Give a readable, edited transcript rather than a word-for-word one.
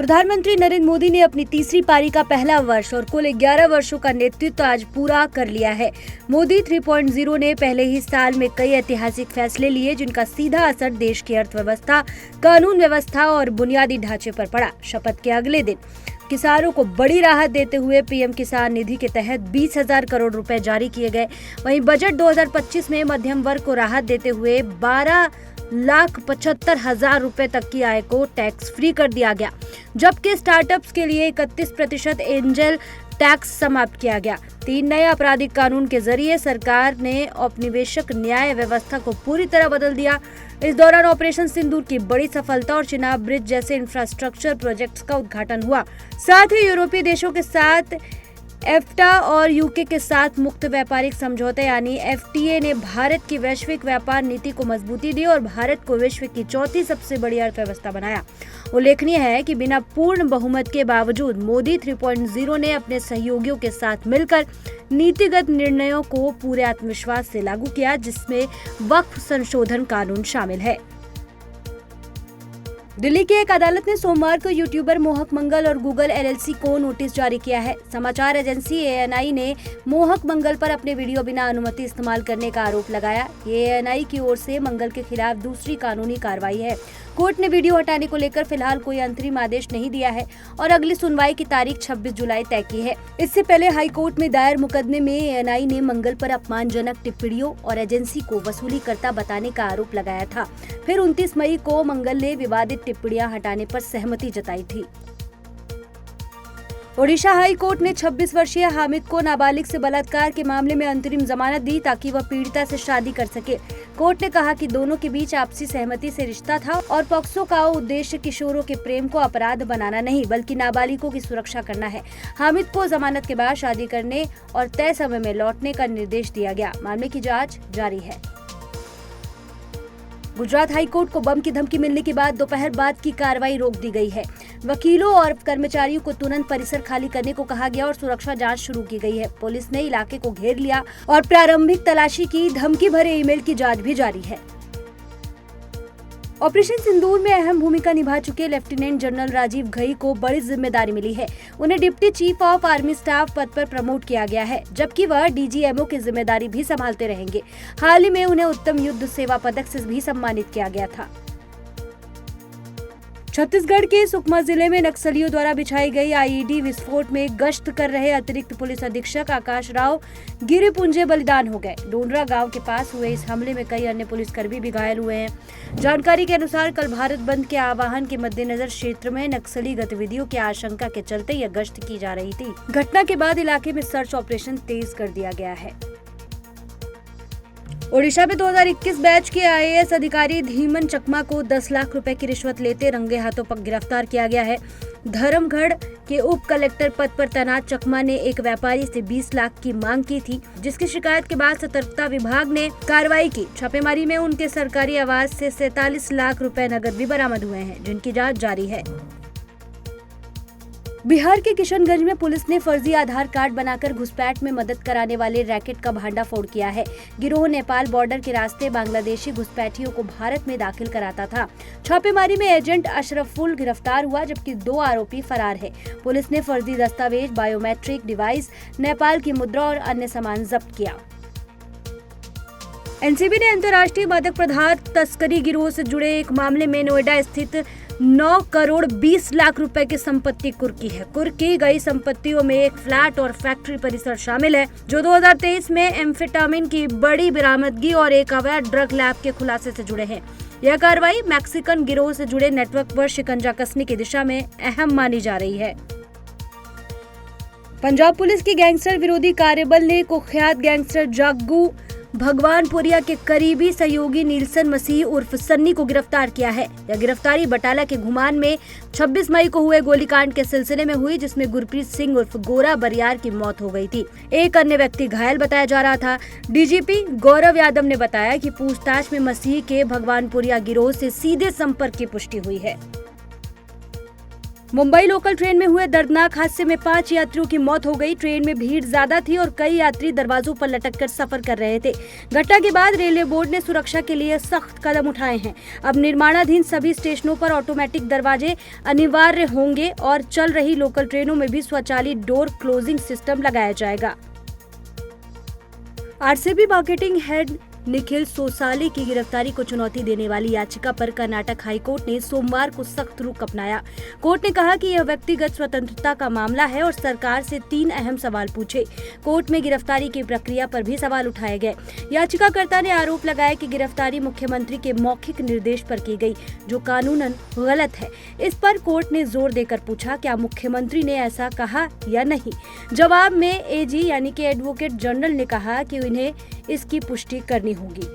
प्रधानमंत्री नरेंद्र मोदी ने अपनी तीसरी पारी का पहला वर्ष और कुल 11 वर्षों का नेतृत्व आज पूरा कर लिया है। मोदी 3.0 ने पहले ही साल में कई ऐतिहासिक फैसले लिए जिनका सीधा असर देश की अर्थव्यवस्था, कानून व्यवस्था और बुनियादी ढांचे पर पड़ा। शपथ के अगले दिन किसानों को बड़ी राहत देते हुए पीएम किसान निधि के तहत 20,000 करोड़ रुपए जारी किए गए। वहीं बजट 2025 में मध्यम वर्ग को राहत देते हुए 12,75,000 रुपए तक की आय को टैक्स फ्री कर दिया गया, जबकि स्टार्टअप्स के लिए 31% एंजल टैक्स समाप्त किया गया। 3 नए आपराधिक कानून के जरिए सरकार ने औपनिवेशिक न्याय व्यवस्था को पूरी तरह बदल दिया। इस दौरान ऑपरेशन सिंदूर की बड़ी सफलता और चिनाब ब्रिज जैसे इंफ्रास्ट्रक्चर प्रोजेक्ट्स का उद्घाटन हुआ। साथ ही यूरोपीय देशों के साथ एफ्टा और यूके के साथ मुक्त व्यापारिक समझौते यानी एफटीए ने भारत की वैश्विक व्यापार नीति को मजबूती दी और भारत को विश्व की चौथी सबसे बड़ी अर्थव्यवस्था बनाया। उल्लेखनीय है कि बिना पूर्ण बहुमत के बावजूद मोदी 3.0 ने अपने सहयोगियों के साथ मिलकर नीतिगत निर्णयों को पूरे आत्मविश्वास से लागू किया, जिसमें वक्फ संशोधन कानून शामिल है। दिल्ली की एक अदालत ने सोमवार को यूट्यूबर मोहक मंगल और गूगल एलएलसी को नोटिस जारी किया है। समाचार एजेंसी एएनआई ने मोहक मंगल पर अपने वीडियो बिना अनुमति इस्तेमाल करने का आरोप लगाया। ये एएनआई की ओर से मंगल के खिलाफ दूसरी कानूनी कार्रवाई है। कोर्ट ने वीडियो हटाने को लेकर फिलहाल कोई अंतरिम आदेश नहीं दिया है और अगली सुनवाई की तारीख 26 जुलाई तय की है। इससे पहले हाई कोर्ट में दायर मुकदमे में एएनआई ने मंगल पर अपमानजनक टिप्पणियों और एजेंसी को वसूलीकर्ता बताने का आरोप लगाया था। फिर 29 मई को मंगल ने विवादित टिप्पणियां हटाने पर सहमति जताई थी। ओडिशा हाई कोर्ट ने 26 वर्षीय हामिद को नाबालिग से बलात्कार के मामले में अंतरिम जमानत दी ताकि वह पीड़िता से शादी कर सके। कोर्ट ने कहा कि दोनों के बीच आपसी सहमति से रिश्ता था और पॉक्सो का उद्देश्य किशोरों के प्रेम को अपराध बनाना नहीं बल्कि नाबालिगों की सुरक्षा करना है। हामिद को जमानत के बाद शादी करने और तय समय में लौटने का निर्देश दिया गया। मामले की जाँच जारी है। गुजरात हाईकोर्ट को बम की धमकी मिलने के बाद दोपहर बाद की कार्रवाई रोक दी गई है। वकीलों और कर्मचारियों को तुरंत परिसर खाली करने को कहा गया और सुरक्षा जांच शुरू की गई है। पुलिस ने इलाके को घेर लिया और प्रारंभिक तलाशी की। धमकी भरे ईमेल की जांच भी जारी है। ऑपरेशन सिंदूर में अहम भूमिका निभा चुके लेफ्टिनेंट जनरल राजीव घई को बड़ी जिम्मेदारी मिली है। उन्हें deputy chief of army staff पद पर प्रमोट किया गया है, जबकि वह डीजीएमओ की जिम्मेदारी भी संभालते रहेंगे। हाल ही में उन्हें उत्तम युद्ध सेवा पदक से भी सम्मानित किया गया था। छत्तीसगढ़ के सुकमा जिले में नक्सलियों द्वारा बिछाई गई आईईडी विस्फोट में गश्त कर रहे अतिरिक्त पुलिस अधीक्षक आकाश राव गिरिपुंजे बलिदान हो गए। डोंडरा गांव के पास हुए इस हमले में कई अन्य पुलिसकर्मी भी घायल हुए हैं। जानकारी के अनुसार कल भारत बंद के आह्वान के मद्देनजर क्षेत्र में नक्सली गतिविधियों की आशंका के चलते यह गश्त की जा रही थी। घटना के बाद इलाके में सर्च ऑपरेशन तेज कर दिया गया है। ओडिशा में 2021 बैच के आईएएस अधिकारी धीमन चकमा को 10 लाख रुपए की रिश्वत लेते रंगे हाथों पर गिरफ्तार किया गया है। धर्मगढ़ के उप कलेक्टर पद पर तैनात चकमा ने एक व्यापारी से 20 लाख की मांग की थी, जिसकी शिकायत के बाद सतर्कता विभाग ने कार्रवाई की। छापेमारी में उनके सरकारी आवास से 47 लाख रुपए नकद भी बरामद हुए हैं, जिनकी जांच जारी है। बिहार के किशनगंज में पुलिस ने फर्जी आधार कार्ड बनाकर घुसपैठ में मदद कराने वाले रैकेट का भंडाफोड़ किया है। गिरोह नेपाल बॉर्डर के रास्ते बांग्लादेशी घुसपैठियों को भारत में दाखिल कराता था। छापेमारी में एजेंट अशरफुल गिरफ्तार हुआ, जबकि 2 आरोपी फरार है। पुलिस ने फर्जी दस्तावेज, बायोमेट्रिक डिवाइस, नेपाल की मुद्रा और अन्य सामान जब्त किया। एनसीबी ने अंतर्राष्ट्रीय मादक पदार्थ तस्करी गिरोह से जुड़े एक मामले में नोएडा स्थित 9 करोड़ 20 लाख रुपए की संपत्ति कुर्की है। कुर्की गई संपत्तियों में एक फ्लैट और फैक्ट्री परिसर शामिल है, जो 2023 में एम्फेटामिन की बड़ी बरामदगी और एक अवैध ड्रग लैब के खुलासे से जुड़े हैं। यह कार्रवाई मैक्सिकन गिरोह से जुड़े नेटवर्क पर शिकंजा कसने की दिशा में अहम मानी जा रही है। पंजाब पुलिस की गैंगस्टर विरोधी कार्यबल ने कुख्यात गैंगस्टर जग्गू भगवानपुरिया के करीबी सहयोगी नीलसन मसीह उर्फ सन्नी को गिरफ्तार किया है। यह गिरफ्तारी बटाला के घुमान में 26 मई को हुए गोलीकांड के सिलसिले में हुई, जिसमें गुरप्रीत सिंह उर्फ गोरा बरियार की मौत हो गई थी। एक अन्य व्यक्ति घायल बताया जा रहा था। डीजीपी गौरव यादव ने बताया कि पूछताछ में मसीह के भगवानपुरिया गिरोह से सीधे संपर्क की पुष्टि हुई है। मुंबई लोकल ट्रेन में हुए दर्दनाक हादसे में 5 यात्रियों की मौत हो गई। ट्रेन में भीड़ ज्यादा थी और कई यात्री दरवाजों पर लटककर सफर कर रहे थे। घटना के बाद रेलवे बोर्ड ने सुरक्षा के लिए सख्त कदम उठाए हैं। अब निर्माणाधीन सभी स्टेशनों पर ऑटोमेटिक दरवाजे अनिवार्य होंगे और चल रही लोकल ट्रेनों में भी स्वचालित डोर क्लोजिंग सिस्टम लगाया जाएगा। आरसीबी मार्केटिंग हेड निखिल सोसाली की गिरफ्तारी को चुनौती देने वाली याचिका पर कर्नाटक हाईकोर्ट ने सोमवार को सख्त रुख अपनाया। कोर्ट ने कहा कि यह व्यक्तिगत स्वतंत्रता का मामला है और सरकार से 3 अहम सवाल पूछे। कोर्ट में गिरफ्तारी की प्रक्रिया पर भी सवाल उठाए गए। याचिकाकर्ता ने आरोप लगाया कि गिरफ्तारी मुख्यमंत्री के मौखिक निर्देश पर की गई, जो कानूनन गलत है। इस पर कोर्ट ने जोर देकर पूछा, क्या मुख्यमंत्री ने ऐसा कहा या नहीं। जवाब में एजी यानी कि एडवोकेट जनरल ने कहा कि उन्हें इसकी पुष्टि करनी होगी।